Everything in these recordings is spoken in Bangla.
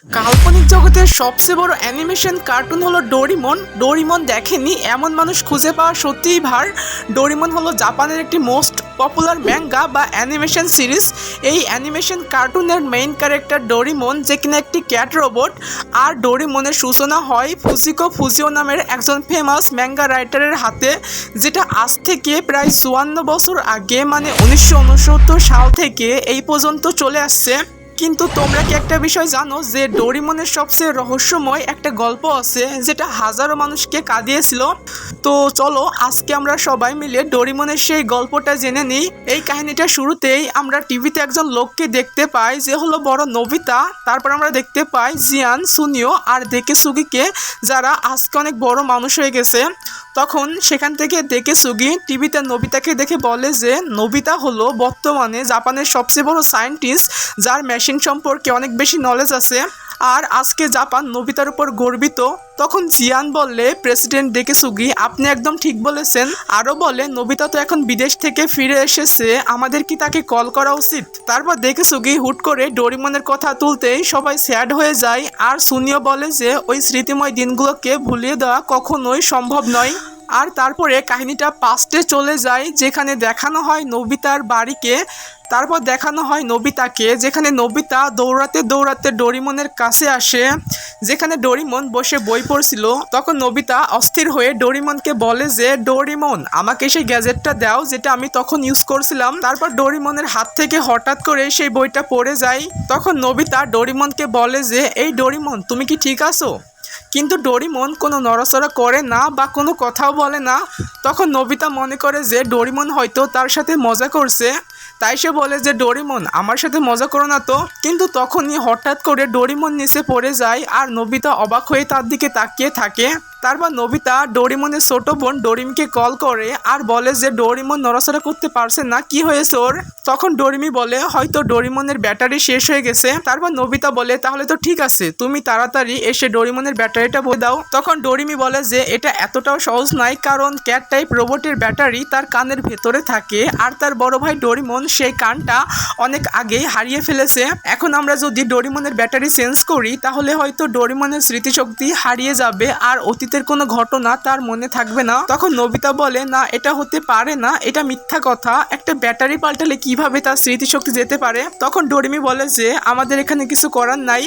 কাল্পনিক জগতের সবচেয়ে বড় অ্যানিমেশন কার্টুন হলো ডোরিমন। ডোরিমন দেখেনি এমন মানুষ খুঁজে পাওয়া সত্যিই ভার। ডোরিমন হলো জাপানের একটি মোস্ট পপুলার ম্যাঙ্গা বা অ্যানিমেশন সিরিজ। এই অ্যানিমেশন কার্টুনের মেইন ক্যারেক্টার ডোরিমন, যে কিনা একটি ক্যাট রোবট। আর ডোরিমনের সূচনা হয় ফুজিকো ফুজিও নামের একজন ফেমাস ম্যাঙ্গা রাইটারের হাতে, যেটা আজ থেকে প্রায় 54 বছর আগে মানে 1969 সাল থেকে এই পর্যন্ত চলে আসছে। কিন্তু তোমরা কি একটা বিষয় জানো যে ডোরিমনের সবচেয়ে রহস্যময় একটা গল্প আছে যেটা হাজারো মানুষকে কাঁদিয়েছিল? তো চলো আজকে আমরা সবাই মিলে ডোরিমনের সেই গল্পটা জেনে নিই। এই কাহিনীটা শুরুতেই আমরা টিভিতে একজন লোককে দেখতে পাই যে হলো বড় নোবিতা। তারপর আমরা দেখতে পাই জিয়ান, সুনিও আর দেকেসুগিকে, যারা আজকে অনেক বড় মানুষ হয়ে গেছে। তখন সেখান থেকে দেকেসুগি টিভিতে নোবিতাকে দেখে বলে যে নোবিতা হলো বর্তমানে জাপানের সবচেয়ে বড় সায়েন্টিস্ট, যার মেশিন সম্পর্কে অনেক বেশি নলেজ আছে। আর আজকে জাপান নোবিতার উপর গর্বিত। তখন জিয়ান বললে, প্রেসিডেন্ট দেকেসুগি আপনি একদম ঠিক বলেছেন। আরও বলে, নোবিতা তো এখন বিদেশ থেকে ফিরে এসেছে, আমাদের কি তাকে কল করা উচিত? তারপর দেকেসুগি হুট করে ডোরিমনের কথা তুলতেই সবাই স্যাড হয়ে যায়। আর সুনিও বলে যে ওই স্মৃতিময় দিনগুলোকে ভুলিয়ে দেওয়া কখনোই সম্ভব নয়। আর তারপরে কাহিনীটা পাস্টে চলে যায়, যেখানে দেখানো হয় নোবিতার বাড়িকে। তারপর দেখানো হয় নোবিতাকে, যেখানে নোবিতা দৌড়াতে দৌড়াতে ডোরিমনের কাছে আসে, যেখানে ডোরিমন বসে বই পড়ছিল। তখন নোবিতা অস্থির হয়ে ডোরিমনকে বলে যে ডোরিমন আমাকে সেই গ্যাজেটটা দাও যেটা আমি তখন ইউজ করছিলাম। তারপর ডোরিমনের হাত থেকে হঠাৎ করে সেই বইটা পড়ে যায়। তখন নোবিতা ডোরিমনকে বলে যে এই ডোরিমন তুমি কি ঠিক আছো? কিন্তু ডোরিমন কোনো নড়াচড়া করে না বা কোনো কথাও বলে না। তখন নোবিতা মনে করে যে ডোরিমন হয়তো তার সাথে মজা করছে, তাই সে বলে যে ডোরিমন আমার সাথে মজা করো না তো। কিন্তু তখনই হঠাৎ করে ডোরিমন নিচে পড়ে যায় আর নোবিতা অবাক হয়ে তার দিকে তাকিয়ে থাকে। তারপর নোবিতা ডোরিমনের ছোট বোন ডোরিমকে কল করে আর বলে যে ডোরিমন নড়াচড়া করতে পারছে না, কি হয়েছে ওর? তখন ডোরিমি বলে হয়তো ডোরিমনের ব্যাটারি শেষ হয়ে গেছে। তারপর নোবিতা বলে তাহলে তো ঠিক আছে, তুমি তাড়াতাড়ি এসে ডোরিমনের ব্যাটারিটা বলে দাও। তখন ডোরিমি বলে যে এটা এতটাও সহজ নয়, কারণ ক্যাট টাইপ রোবটের ব্যাটারি তার কানের ভেতরে থাকে আর তার বড় ভাই ডোরিমন সেই কানটা অনেক আগেই হারিয়ে ফেলেছে। এখন আমরা যদি ডোরিমনের ব্যাটারি চেঞ্জ করি তাহলে হয়তো ডোরিমনের স্মৃতিশক্তি হারিয়ে যাবে আর অতীতের কোনো ঘটনা তার মনে থাকবে না। তখন নোবিতা বলে না, এটা হতে পারে না, এটা মিথ্যা কথা, একটা ব্যাটারি পাল্টালে কিভাবে তার স্মৃতিশক্তি যেতে পারে? তখন ডোরিমি বলে যে আমাদের এখানে কিছু করার নাই।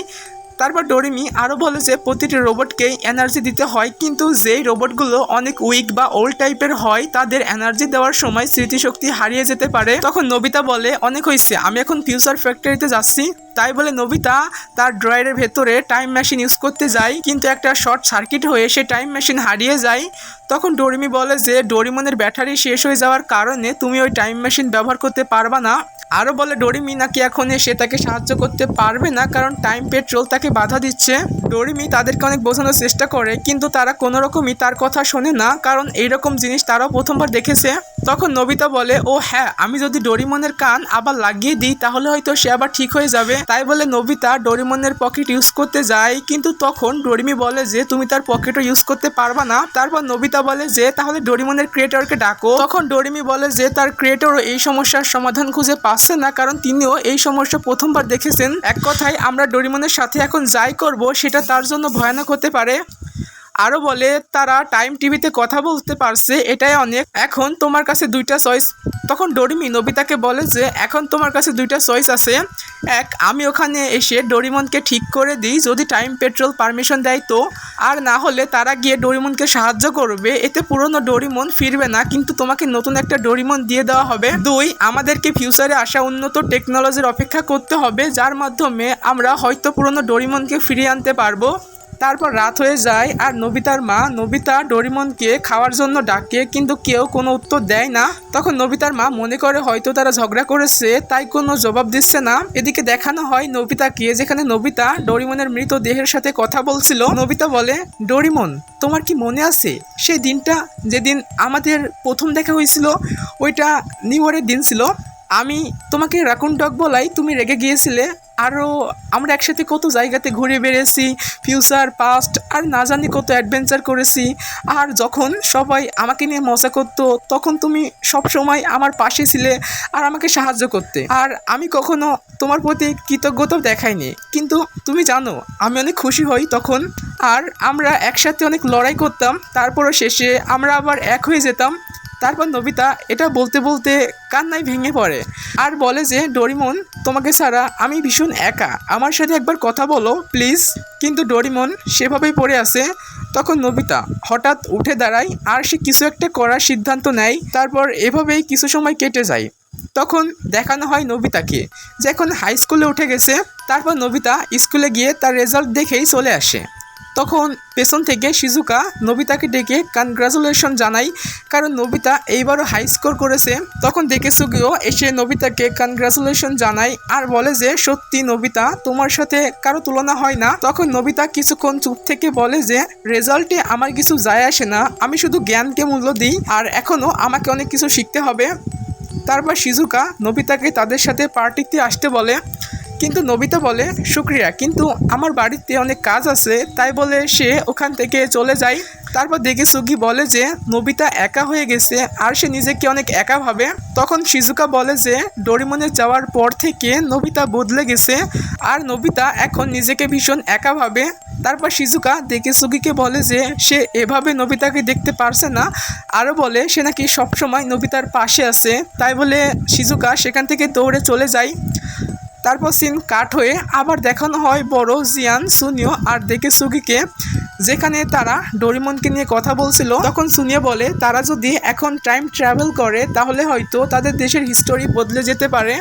তারপর ডোরিমি আরও বলে যে প্রতিটি রোবটকেই এনার্জি দিতে হয়, কিন্তু যেই রোবটগুলো অনেক উইক বা ওল্ড টাইপের হয় তাদের এনার্জি দেওয়ার সময় স্মৃতিশক্তি হারিয়ে যেতে পারে। তখন নোবিতা বলে অনেক হয়েছে, আমি এখন ফিউচার ফ্যাক্টরিতে যাচ্ছি। তাই বলে নোবিতা তার ড্রয়ারের ভেতরে টাইম মেশিন ইউজ করতে যায়, কিন্তু একটা শর্ট সার্কিট হয়ে সে টাইম মেশিন হারিয়ে যায়। তখন ডোরিমি বলে যে ডোরিমনের ব্যাটারি শেষ হয়ে যাওয়ার কারণে তুমি ওই টাইম মেশিন ব্যবহার করতে পারবা না। আরও বলে ডোরিমি নাকি এখন সে তাকে সাহায্য করতে পারবে না, কারণ টাইম পেট্রোল তাকে বাধা দিচ্ছে। ডোরিমি তাদেরকে অনেক বোঝানোর চেষ্টা করে, কিন্তু তারা কোনো রকমই তার কথা শোনে না, কারণ এইরকম জিনিস তারাও প্রথমবার দেখেছে। তখন নোবিতা বলে ও হ্যাঁ, আমি যদি ডোরিমনের কান আবার লাগিয়ে দিই তাহলে হয়তো সে আবার ঠিক হয়ে যাবে। তাই বলে নোবিতা ডোরিমনের পকেট ইউজ করতে যায়, কিন্তু তখন ডোরিমি বলে যে তুমি তার পকেটও ইউজ করতে পারবা না। তারপর নোবিতা বলে যে তাহলে ডোরিমনের ক্রিয়েটরকে ডাকো। তখন ডোরিমি বলে যে তার ক্রিয়েটরও এই সমস্যার সমাধান খুঁজে পাচ্ছে না, কারণ তিনিও এই সমস্যা প্রথমবার দেখেছেন। এক কথায় আমরা ডোরিমনের সাথে এখন যাই করব সেটা তার জন্য ভয়ানক হতে পারে। আরও বলে তারা টাইম টিভিতে কথা বলতে পারছে, এটাই অনেক, এখন তোমার কাছে দুইটা চয়েস। তখন ডোরিমি নোবিতাকে বলে যে এখন তোমার কাছে দুইটা চয়েস আছে, এক, আমি ওখানে এসে ডোরিমনকে ঠিক করে দিই যদি টাইম পেট্রোল পারমিশন দেয় তো, আর না হলে তারা গিয়ে ডোরিমনকে সাহায্য করবে, এতে পুরনো ডোরিমন ফিরবে না, কিন্তু তোমাকে নতুন একটা ডোরিমন দিয়ে দেওয়া হবে। দুই, আমাদেরকে ফিউচারে আসা উন্নত টেকনোলজির অপেক্ষা করতে হবে, যার মাধ্যমে আমরা হয়তো পুরনো ডোরিমনকে ফিরিয়ে আনতে পারবো। তারপর রাত হয়ে যায় আর নোবিতার মা নোবিতা ডোরিমনকে খাওয়ার জন্য ডাকে, কিন্তু কেউ কোনো উত্তর দেয় না। তখন নোবিতার মা মনে করে হয়তো তারা ঝগড়া করেছে, তাই কোনো জবাব দিচ্ছে না। এদিকে দেখানো হয় নোবিতাকে, যেখানে নোবিতা ডোরিমনের মৃতদেহের সাথে কথা বলছিল। নোবিতা বলে ডোরিমন তোমার কি মনে আছে সেই দিনটা যেদিন আমাদের প্রথম দেখা হয়েছিল? ওইটা নিউ ইয়ারের দিন ছিল। আমি তোমাকে রাকুন ডগ বলাই তুমি রেগে গিয়েছিলে। আরও আমরা একসাথে কত জায়গাতে ঘুরে বেড়েছি, ফিউচার পাস্ট আর না জানি কত অ্যাডভেঞ্চার করেছি। আর যখন সবাই আমাকে নিয়ে মজা করতো তখন তুমি সব সময় আমার পাশে ছিলে আর আমাকে সাহায্য করতে। আর আমি কখনো তোমার প্রতি কৃতজ্ঞতাও দেখাইনি, কিন্তু তুমি জানো আমি অনেক খুশি হই তখন। আর আমরা একসাথে অনেক লড়াই করতাম, তারপরও শেষে আমরা আবার এক হয়ে যেতাম। তারপর নোবিতা এটা বলতে বলতে কান্নায় ভেঙে পড়ে আর বলে যে ডোরিমন, তোমাকে ছাড়া আমি ভীষণ একা, আমার সাথে একবার কথা বলো প্লিজ। কিন্তু ডোরিমন সেভাবেই পড়ে আছে। তখন নোবিতা হঠাৎ উঠে দাঁড়ায় আর সে কিছু একটা করার সিদ্ধান্ত নেয়। তারপর এভাবেই কিছু সময় কেটে যায়। তখন দেখানো হয় নোবিতাকে যে এখন হাই স্কুলে উঠে গেছে। তারপর নোবিতা স্কুলে গিয়ে তার রেজাল্ট দেখেই চলে আসে। তখন পেছন থেকে শিজুকা নোবিতাকে ডেকে কনগ্রাচুলেশন জানায়, কারণ নোবিতা এইবারও হাই স্কোর করেছে। তখন দেখেসুগিও এসে নোবিতাকে কনগ্রাচুলেশন জানায় আর বলে যে সত্যি নোবিতা, তোমার সাথে কারো তুলনা হয় না। তখন নোবিতা কিছুক্ষণ চুপ থেকে বলে যে রেজাল্টে আমার কিছু যায় আসে না, আমি শুধু জ্ঞানকে মূল্য দিই আর এখনও আমাকে অনেক কিছু শিখতে হবে। তারপর শিজুকা নোবিতাকে তাদের সাথে পার্টিতে আসতে বলে, কিন্তু নোবিতা বলে শুক্রিয়া, কিন্তু আমার বাড়িতে অনেক কাজ আছে, তাই বলে সে ওখান থেকে চলে যায়। তারপর দেখেসুগি বলে যে নোবিতা একা হয়ে গেছে আর সে নিজেকে অনেক একা ভাবে। তখন শিজুকা বলে যে ডোরিমনে যাওয়ার পর থেকে নোবিতা বদলে গেছে আর নোবিতা এখন নিজেকে ভীষণ একা ভাবে। তারপর শিজুকা দেখেসুগিকে বলে যে সে এভাবে নোবিতাকে দেখতে পারছে না, আরও বলে সে নাকি সবসময় নোবিতার পাশে আছে। তাই বলে শিজুকা সেখান থেকে দৌড়ে চলে যায়। তারপর সিন কাট হয়ে আবার দেখানো হয় বড় জিয়ান, সুনিও আর দেখেসুগিকে, যেখানে তারা ডোরিমনকে নিয়ে কথা বলছিল। তখন সুনিও বলে তারা যদি এখন টাইম ট্রাভেল করে তাহলে হয়তো তাদের দেশের হিস্টোরি বদলে যেতে পারে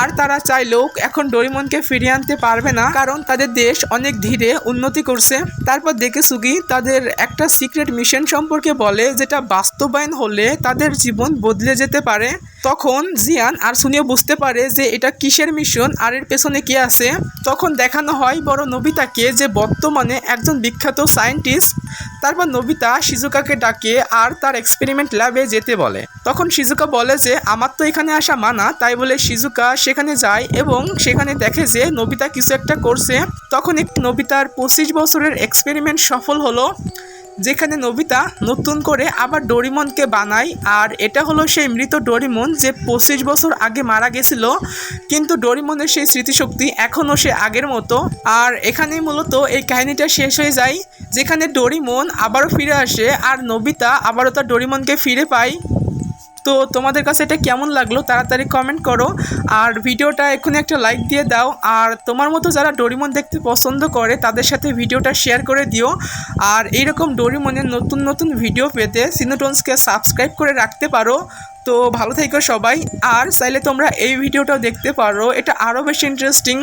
আর তারা চাইলেও এখন ডোরিমনকে ফিরিয়ে আনতে পারবে না, কারণ তাদের দেশ অনেক ধীরে উন্নতি করছে। তারপর দেখেসুগি তাদের একটা সিক্রেট মিশন সম্পর্কে বলে, যেটা বাস্তবায়ন হলে তাদের জীবন বদলে যেতে পারে। তখন জিয়ান আর সুনিও বুঝতে পারে যে এটা কিসের মিশন আর এর পেছনে কে আছে। তখন দেখানো হয় বড় নোবিতাকে, যে বর্তমানে একজন বিখ্যাত সায়েন্টিস্ট। তারপর নোবিতা শিজুকাকে ডাকে আর তার এক্সপেরিমেন্ট ল্যাবে যেতে বলে। তখন শিজুকা বলে যে আমার তো এখানে আসা মানা, তাই বলে শিজুকা সেখানে যায় এবং সেখানে দেখে যে নোবিতা কিছু একটা করছে। তখন একটি নোবিতার 25 বছরের এক্সপেরিমেন্ট সফল হলো, যেখানে নোবিতা নতুন করে আবার ডোরিমনকে বানায়। আর এটা হলো সেই মৃত ডোরিমন যে 25 বছর আগে মারা গেছিল, কিন্তু ডোরিমনের সেই স্মৃতিশক্তি এখনও সে আগের মতো। আর এখানেই মূলত এই কাহিনীটা শেষ হয়ে যায়, যেখানে ডোরিমন আবারও ফিরে আসে আর নোবিতা আবারও তার ডোরিমনকে ফিরে পায়। তো তোমাদের কাছে এটা কেমন লাগলো তাড়াতাড়ি কমেন্ট করো, আর ভিডিওটা এক্ষুনি একটা লাইক দিয়ে দাও। আর তোমার মতো যারা ডোরিমন দেখতে পছন্দ করে তাদের সাথে ভিডিওটা শেয়ার করে দিও। আর এইরকম ডোরিমনের নতুন নতুন ভিডিও পেতে সিনোটনসকে সাবস্ক্রাইব করে রাখতে পারো। তো ভালো থেকো সবাই, আর চাইলে তোমরা এই ভিডিওটাও দেখতে পারো, এটা আরও বেশি ইন্টারেস্টিং।